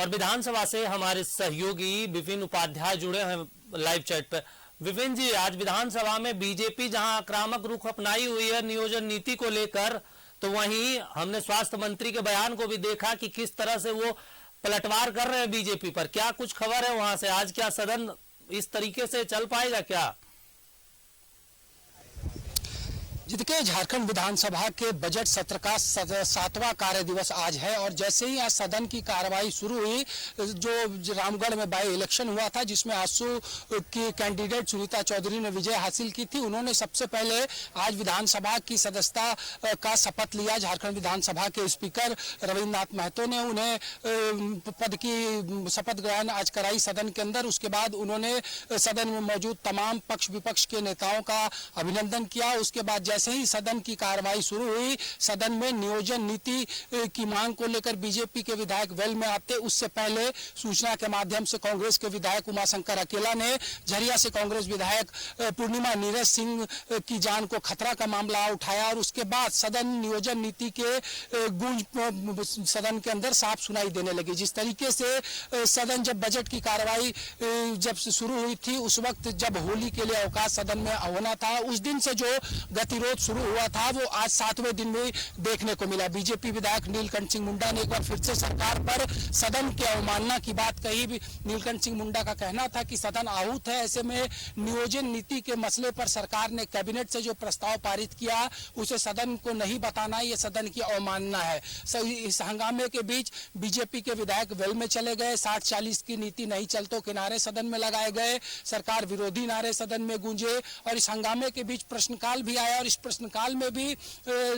और विधानसभा से हमारे सहयोगी विपिन उपाध्याय जुड़े हैं लाइव चैट पर। विपिन जी, आज विधानसभा में बीजेपी जहां आक्रामक रुख अपनाई हुई है नियोजन नीति को लेकर, तो वहीं हमने स्वास्थ्य मंत्री के बयान को भी देखा कि किस तरह से वो पलटवार कर रहे हैं बीजेपी पर। क्या कुछ खबर है वहां से? आज क्या सदन इस तरीके से चल पाएगा क्या? देखिए, झारखंड विधानसभा के बजट सत्र का 7वां कार्य दिवस आज है और जैसे ही आज सदन की कार्रवाई शुरू हुई, जो रामगढ़ में बाई इलेक्शन हुआ था जिसमें आजसू की कैंडिडेट सुनीता चौधरी ने विजय हासिल की थी, उन्होंने सबसे पहले आज विधानसभा की सदस्यता का शपथ लिया। झारखंड विधानसभा के स्पीकर रविन्द्रनाथ महतो ने उन्हें पद की शपथ ग्रहण आज कराई सदन के अंदर। उसके बाद उन्होंने सदन में मौजूद तमाम पक्ष विपक्ष के नेताओं का अभिनंदन किया। उसके बाद जैसे ही सदन की कार्रवाई शुरू हुई, सदन में नियोजन नीति की मांग को लेकर बीजेपी के विधायक वेल में आते, उससे पहले सूचना के माध्यम से कांग्रेस के विधायक उमाशंकर अकेला ने, झरिया से कांग्रेस विधायक पूर्णिमा नीरज सिंह की जान को खतरा का मामला उठाया और उसके बाद सदन नियोजन नीति के गूंज सदन के अंदर साफ सुनाई देने लगी। जिस तरीके से सदन जब बजट की कार्रवाई जब शुरू हुई थी, उस वक्त जब होली के लिए अवकाश सदन में होना था, उस दिन से जो गतिरोध शुरू हुआ था वो आज 7वें दिन में देखने को मिला। बीजेपी विधायक नीलकंठ सिंह मुंडा ने एक बार फिर से सरकार पर सदन की अवमानना की बात कही। नीलकंठ सिंह मुंडा का कहना था कि सदन आहूत है, ऐसे में नियोजन नीति के मसले पर सरकार ने कैबिनेट से जो प्रस्ताव पारित किया उसे सदन को नहीं बताना, ये सदन की अवमानना है। इस हंगामे के बीच बीजेपी के विधायक वेल में चले गए, 60-40 की नीति नहीं चलतो के नारे सदन में लगाए गए, सरकार विरोधी नारे सदन में गूंजे और इस हंगामे के बीच प्रश्नकाल भी आया और इस प्रश्नकाल में भी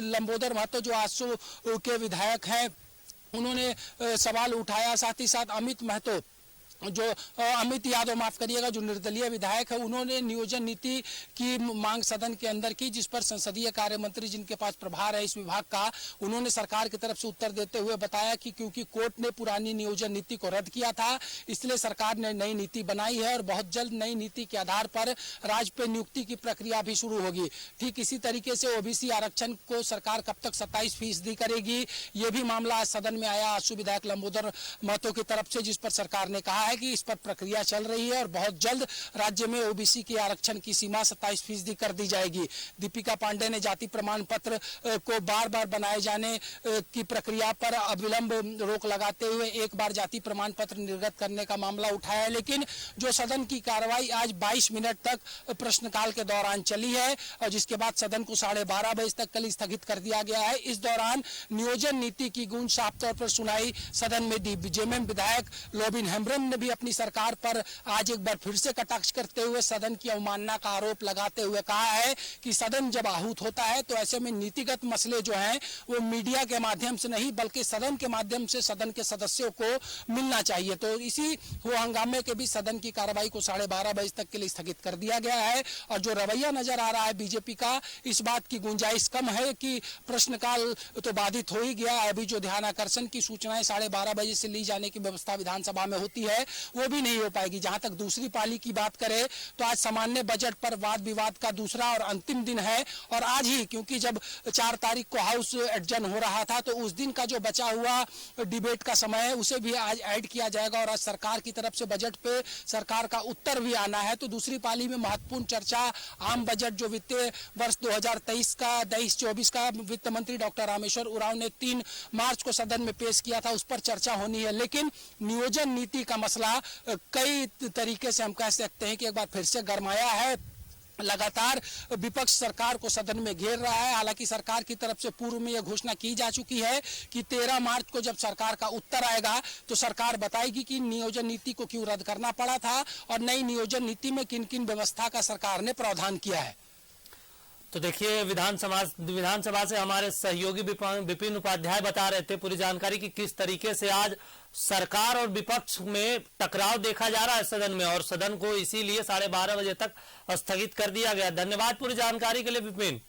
लंबोदर महतो जो आजसू के विधायक हैं उन्होंने सवाल उठाया। साथ ही साथ अमित यादव माफ करिएगा, जो निर्दलीय विधायक है, उन्होंने नियोजन नीति की मांग सदन के अंदर की, जिस पर संसदीय कार्य मंत्री जिनके पास प्रभार है इस विभाग का, उन्होंने सरकार की तरफ से उत्तर देते हुए बताया कि क्योंकि कोर्ट ने पुरानी नियोजन नीति को रद्द किया था इसलिए सरकार ने नई नीति बनाई है और बहुत जल्द नई नीति के आधार पर राज्य पे नियुक्ति की प्रक्रिया भी शुरू होगी। ठीक इसी तरीके से ओबीसी आरक्षण को सरकार कब तक 27% करेगी, ये भी मामला आज सदन में आया आजसू विधायक लंबोदर महतो की तरफ से, जिस पर सरकार ने कहा है कि इस पर प्रक्रिया चल रही है और बहुत जल्द राज्य में ओबीसी के आरक्षण की सीमा 27% कर दी जाएगी। दीपिका पांडे ने जाति प्रमाण पत्र को बार बार बनाए जाने की प्रक्रिया पर अविलंब रोक लगाते हुए एक बार जाति प्रमाण पत्र निर्गत करने का मामला उठाया, लेकिन जो सदन की कार्रवाई आज 22 मिनट तक प्रश्नकाल के दौरान चली है और जिसके बाद सदन को 12:30 बजे तक कल स्थगित कर दिया गया है। इस दौरान नियोजन नीति की गूंज साफ तौर पर सुनाई सदन में दी। जेएमएम विधायक लोबिन हेम्ब्रम ने भी अपनी सरकार पर आज एक बार फिर से कटाक्ष करते हुए सदन की अवमानना का आरोप लगाते हुए कहा है कि सदन जब आहूत होता है तो ऐसे में नीतिगत मसले जो हैं वो मीडिया के माध्यम से नहीं बल्कि सदन के माध्यम से सदन के सदस्यों को मिलना चाहिए। तो इसी हंगामे के बीच सदन की कार्रवाई को 12:30 बजे तक के लिए स्थगित कर दिया गया है और जो रवैया नजर आ रहा है बीजेपी का, इस बात की गुंजाइश कम है कि प्रश्नकाल तो बाधित हो ही गया। अभी जो ध्यानाकर्षण की सूचनाएं 12:30 बजे से ली जाने की व्यवस्था विधानसभा में होती है वो भी नहीं हो पाएगी। जहां तक दूसरी पाली की बात करें तो आज सामान्य बजट पर वाद विवाद का दूसरा और अंतिम दिन है और आज ही, क्योंकि जब 4 तारीख को हाउस एडजर्न हो रहा था तो उस दिन का जो बचा हुआ डिबेट का समय है उसे भी आज ऐड किया जाएगा और आज सरकार की तरफ से बजट पे सरकार का उत्तर भी आना है। तो दूसरी पाली में महत्वपूर्ण चर्चा आम बजट जो वित्तीय वर्ष 2023-24 का वित्त मंत्री डॉक्टर रामेश्वर उरांव ने 3 मार्च को सदन में पेश किया था, उस पर चर्चा होनी है। लेकिन नियोजन नीति का मसला कई तरीके से हम कह सकते हैं कि एक बार फिर से गरमाया है। लगातार विपक्ष सरकार को सदन में घेर रहा है। हालांकि सरकार की तरफ से पूर्व में यह घोषणा की जा चुकी है कि 13 मार्च को जब सरकार का उत्तर आएगा तो सरकार बताएगी कि नियोजन नीति को क्यों रद्द करना पड़ा था और नई नियोजन नीति में किन किन व्यवस्था का सरकार ने प्रावधान किया है। तो देखिए, विधानसभा से हमारे सहयोगी विपिन उपाध्याय बता रहे थे पूरी जानकारी की किस तरीके से आज सरकार और विपक्ष में टकराव देखा जा रहा है सदन में और सदन को इसीलिए 12:30 बजे तक स्थगित कर दिया गया। धन्यवाद पूरी जानकारी के लिए Vipin.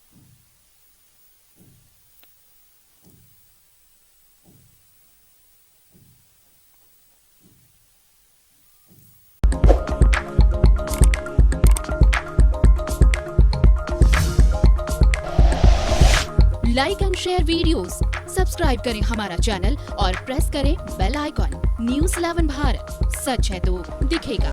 Like and share videos, subscribe करें हमारा चैनल और प्रेस करें बेल आइकॉन। न्यूज़ 11 भारत, सच है तो दिखेगा।